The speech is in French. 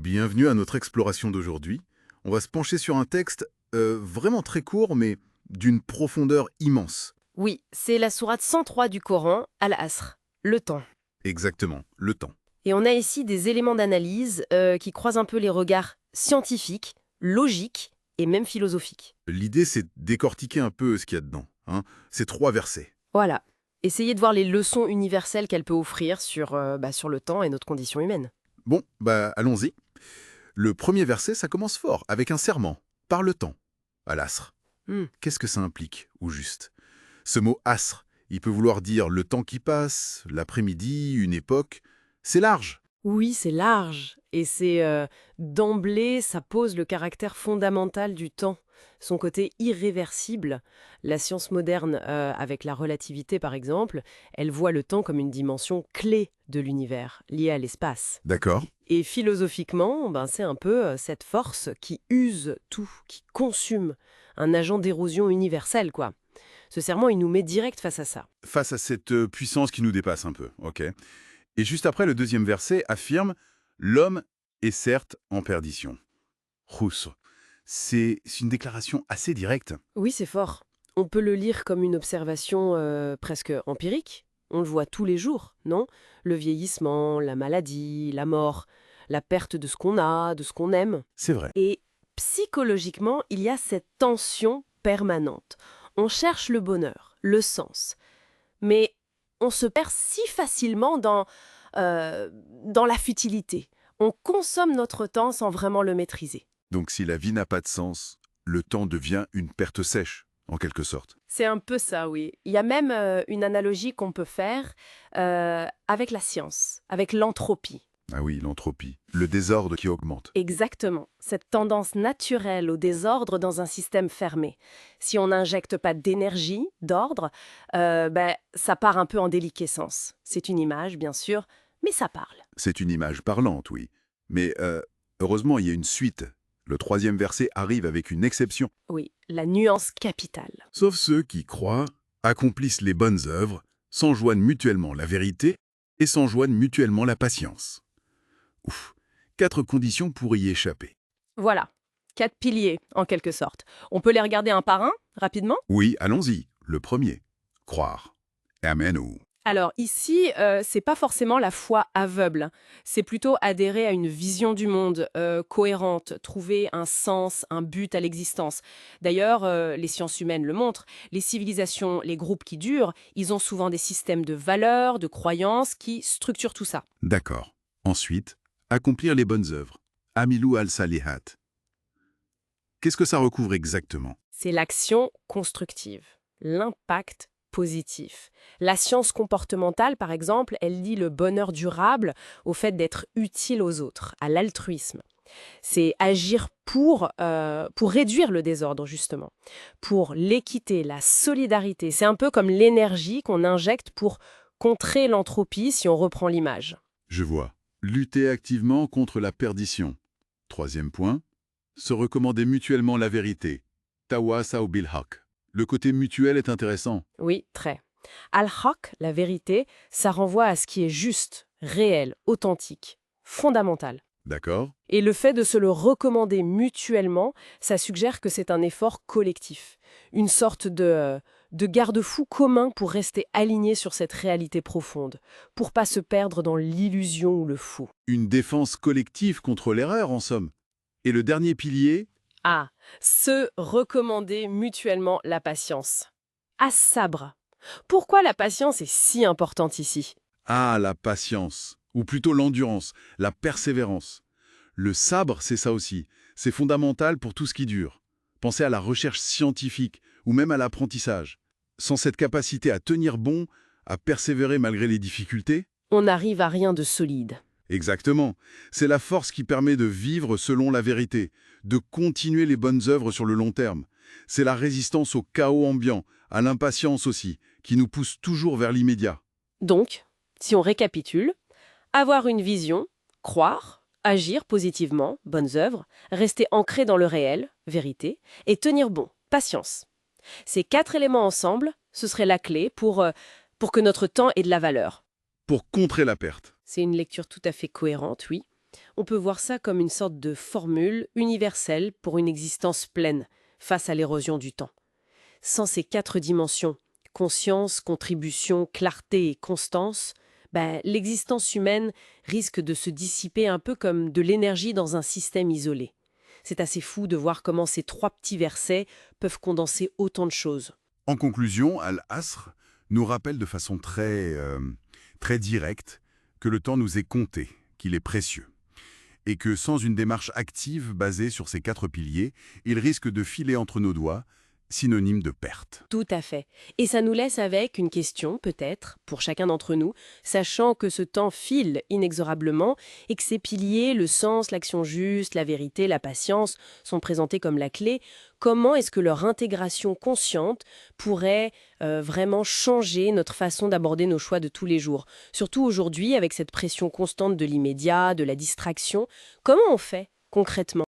Bienvenue à notre exploration d'aujourd'hui. On va se pencher sur un texte vraiment très court, mais d'une profondeur immense. Oui, c'est la sourate 103 du Coran, Al-Asr, le temps. Exactement, le temps. Et on a ici des éléments d'analyse qui croisent un peu les regards scientifiques, logiques et même philosophiques. L'idée, c'est de décortiquer un peu ce qu'il y a dedans. Ces trois versets. Voilà. Essayez de voir les leçons universelles qu'elle peut offrir sur le temps et notre condition humaine. Bon, allons-y. Le premier verset, ça commence fort, avec un serment. Par le temps. Al-Asr. Hmm. Qu'est-ce que ça implique, au juste? Ce mot asr, il peut vouloir dire le temps qui passe, l'après-midi, une époque. C'est large. Oui, c'est large. Et d'emblée, ça pose le caractère fondamental du temps, son côté irréversible. La science moderne, avec la relativité par exemple, elle voit le temps comme une dimension clé de l'univers, liée à l'espace. D'accord. Et philosophiquement, c'est un peu cette force qui use tout, qui consume, un agent d'érosion universelle, quoi. Ce serment, il nous met direct face à ça. Face à cette puissance qui nous dépasse un peu, ok. Et juste après, le deuxième verset affirme « L'homme est certes en perdition ». Khusr. C'est une déclaration assez directe. Oui, c'est fort. On peut le lire comme une observation presque empirique. On le voit tous les jours, non? Le vieillissement, la maladie, la mort, la perte de ce qu'on a, de ce qu'on aime. C'est vrai. Et psychologiquement, il y a cette tension permanente. On cherche le bonheur, le sens. Mais on se perd si facilement dans la futilité. On consomme notre temps sans vraiment le maîtriser. Donc si la vie n'a pas de sens, le temps devient une perte sèche, en quelque sorte. C'est un peu ça, oui. Il y a même une analogie qu'on peut faire avec la science, avec l'entropie. Ah oui, l'entropie. Le désordre qui augmente. Exactement. Cette tendance naturelle au désordre dans un système fermé. Si on n'injecte pas d'énergie, d'ordre, ça part un peu en déliquescence. C'est une image, bien sûr, mais ça parle. C'est une image parlante, oui. Mais heureusement, il y a une suite. Le troisième verset arrive avec une exception. Oui, la nuance capitale. Sauf ceux qui croient, accomplissent les bonnes œuvres, s'enjoignent mutuellement la vérité et s'enjoignent mutuellement la patience. Ouf, 4 conditions pour y échapper. Voilà, 4 piliers, en quelque sorte. On peut les regarder un par un, rapidement. Oui, allons-y. Le premier, croire. Amenu. Alors ici, c'est pas forcément la foi aveugle. C'est plutôt adhérer à une vision du monde cohérente, trouver un sens, un but à l'existence. D'ailleurs, les sciences humaines le montrent. Les civilisations, les groupes qui durent, ils ont souvent des systèmes de valeurs, de croyances qui structurent tout ça. D'accord. Ensuite, accomplir les bonnes œuvres. Amilu al-salihat. Qu'est-ce que ça recouvre exactement? C'est l'action constructive, l'impact positif. La science comportementale, par exemple, elle lie le bonheur durable au fait d'être utile aux autres, à l'altruisme. C'est agir pour réduire le désordre, justement, pour l'équité, la solidarité. C'est un peu comme l'énergie qu'on injecte pour contrer l'entropie, si on reprend l'image. Je vois. Lutter activement contre la perdition. Troisième point, se recommander mutuellement la vérité. Tawassaw bil haq. Le côté mutuel est intéressant. Oui, très. Al-Haq, la vérité, ça renvoie à ce qui est juste, réel, authentique, fondamental. D'accord? Et le fait de se le recommander mutuellement, ça suggère que c'est un effort collectif, une sorte de garde-fou commun pour rester aligné sur cette réalité profonde, pour pas se perdre dans l'illusion ou le fou. Une défense collective contre l'erreur, en somme. Et le dernier pilier, Ah, se recommander mutuellement la patience. As-sabre. Pourquoi la patience est si importante ici? la patience. Ou plutôt l'endurance, la persévérance. Le sabre, c'est ça aussi. C'est fondamental pour tout ce qui dure. Pensez à la recherche scientifique ou même à l'apprentissage. Sans cette capacité à tenir bon, à persévérer malgré les difficultés, On n'arrive à rien de solide. exactement. C'est la force qui permet de vivre selon la vérité, de continuer les bonnes œuvres sur le long terme. C'est la résistance au chaos ambiant, à l'impatience aussi, qui nous pousse toujours vers l'immédiat. Donc, si on récapitule, avoir une vision, croire, agir positivement, bonnes œuvres, rester ancré dans le réel, vérité, et tenir bon, patience. Ces 4 éléments ensemble, ce serait la clé pour que notre temps ait de la valeur. Pour contrer la perte. C'est une lecture tout à fait cohérente, oui. On peut voir ça comme une sorte de formule universelle pour une existence pleine face à l'érosion du temps. Sans ces 4 dimensions, conscience, contribution, clarté et constance, l'existence humaine risque de se dissiper un peu comme de l'énergie dans un système isolé. C'est assez fou de voir comment ces 3 petits versets peuvent condenser autant de choses. En conclusion, Al-Asr nous rappelle de façon très directe que le temps nous est compté, qu'il est précieux. Et que sans une démarche active basée sur ces 4 piliers, il risque de filer entre nos doigts, synonyme de perte. Tout à fait. Et ça nous laisse avec une question, peut-être, pour chacun d'entre nous, sachant que ce temps file inexorablement et que ces piliers, le sens, l'action juste, la vérité, la patience, sont présentés comme la clé. Comment est-ce que leur intégration consciente pourrait vraiment changer notre façon d'aborder nos choix de tous les jours? Surtout aujourd'hui, avec cette pression constante de l'immédiat, de la distraction, comment on fait concrètement?